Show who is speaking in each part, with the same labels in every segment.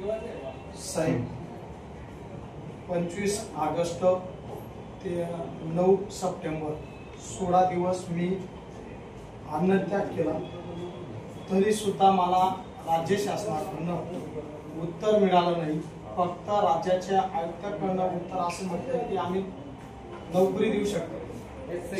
Speaker 1: साहेब 25 August ते 9 September 16 दिवस मी अन्नत्याग केला, तरी सुद्धा मला राज्य शासनाकडून उत्तर मिळालं नाही। फक्त राज्याच्या आयुक्तांकडून उत्तर असं म्हटलं की आम्ही नोकरी देऊ शकतो।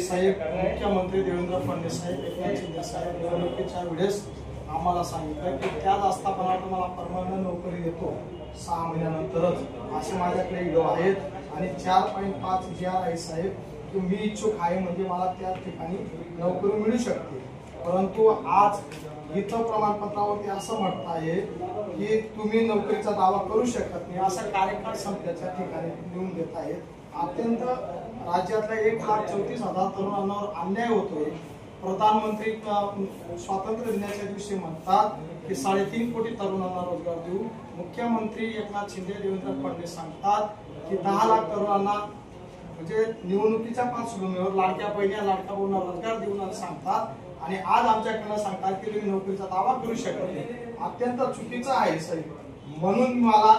Speaker 1: साहेब, मुख्यमंत्री देवेंद्र फडणवीस साहेब, एकनाथ शिंदे साहेब निवडणुकीच्या वेळेस आम्हाला सांगितलं की त्याच आस्थापनावर तुम्हाला परमनंट नोकरी देतो 6 महिन्यानंतरच, असे माझ्याकडे व्हिडिओ आहेत आणि 4.5 GR आहे साहेब की मी इच्छुक आहे, म्हणजे मला त्या ठिकाणी नोकरी मिळू शकते। परंतु आज इथं प्रमाणपत्रावरती असं म्हणत आहे की तुम्ही नोकरीचा दावा करू शकत नाही, असा कार्यकाळ संपल्याच्या ठिकाणी लिहून देत आहेत। अत्यंत राज्यातल्या 1,34,000 तरुणांवर अन्याय होतोय। प्रधानमंत्री स्वातंत्र्य दिनाच्या दिवशी म्हणतात की 3.5 कोटी तरुणांना रोजगार देऊ। मुख्यमंत्री एकनाथ शिंदे देवेंद्र फडणवीस सांगतात की 10 लाख तरुणांना म्हणजे निवडणुकीच्या पार्श्वभूमीवर लाडक्या बहिणी लाडक्या भाऊंना रोजगार देऊन सांगतात आणि आज आमच्याकडनं सांगतात की तुम्ही नोकरीचा दावा करू शकत नाही। अत्यंत चुकीचं आहे साहेब। म्हणून मला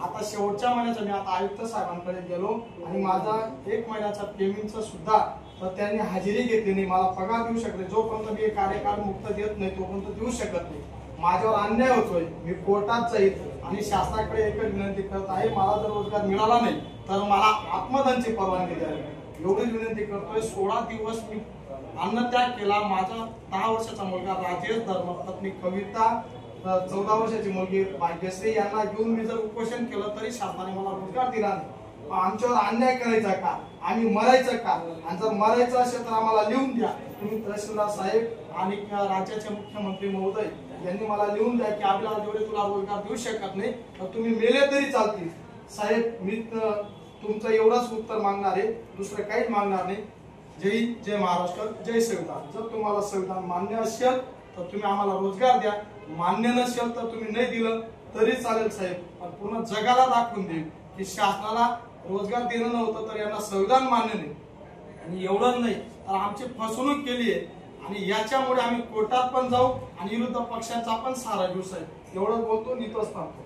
Speaker 1: आता शेवटच्या महिन्याचा मी आता आयुक्त साहेबांकडे गेलो आणि माझा 1 महिन्याचा पेमेंटचा सुद्धा तर त्यांनी हजेरी घेतली नाही, मला पगार देऊ शकले। जोपर्यंत मी कार्यकाळ मुक्त देत नाही तोपर्यंत देऊ शकत नाही। माझ्यावर अन्याय होतोय, मी कोर्टात जाईल आणि शासनाकडे एकच विनंती करत आहे, मला जर रोजगार मिळाला नाही तर मला आत्मदानाची परवानगी द्यावी, एवढीच विनंती करतोय। 16 दिवस मी अन्नत्याग केला। माझा 10 वर्षाचा मुलगा राजेश, धर्मपत्नी कविता, 14 वर्षाची मुलगी भाग्यश्री यांना घेऊन मी जर उपोषण केलं तरी शासनाने मला रोजगार दिला नाही। आमच्यावर अन्याय करायचा का? आम्ही मरायचं का? आणि जर मरायचं असेल तर आम्हाला लिहून द्या। तुम्ही तहसीलदार साहेब आणि राज्याचे मुख्यमंत्री महोदय यांनी मला लिहून द्या की आपल्याला जेवढे तुला रोजगार देऊ शकत नाही तर तुम्ही मेले तरी चालतील। साहेब, मी तुमचं एवढंच उत्तर मागणार आहे, दुसरं काहीच मागणार नाही। जय हिंद, जय महाराष्ट्र, जय संविधान। जर तुम्हाला संविधान मान्य असेल तर तुम्ही आम्हाला रोजगार द्या, मान्य नसेल तर तुम्ही नाही दिलं तरी चालेल साहेब, पण पूर्ण जगाला दाखवून देईल की शासनाला रोजगार देणं नव्हतं तर यांना संविधान मान्य नाही। आणि एवढं नाही तर आमची फसवणूक केली आहे आणि याच्यामुळे आम्ही कोर्टात पण जाऊ आणि विरोधी पक्षांचा पण सहारा घेऊ साहेब। एवढं बोलतो, नितच थांबतो।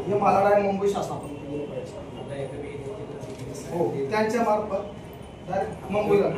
Speaker 1: हे मला नाही मुंबई शासनाकडून हो त्यांच्या मार्फत मुंबईला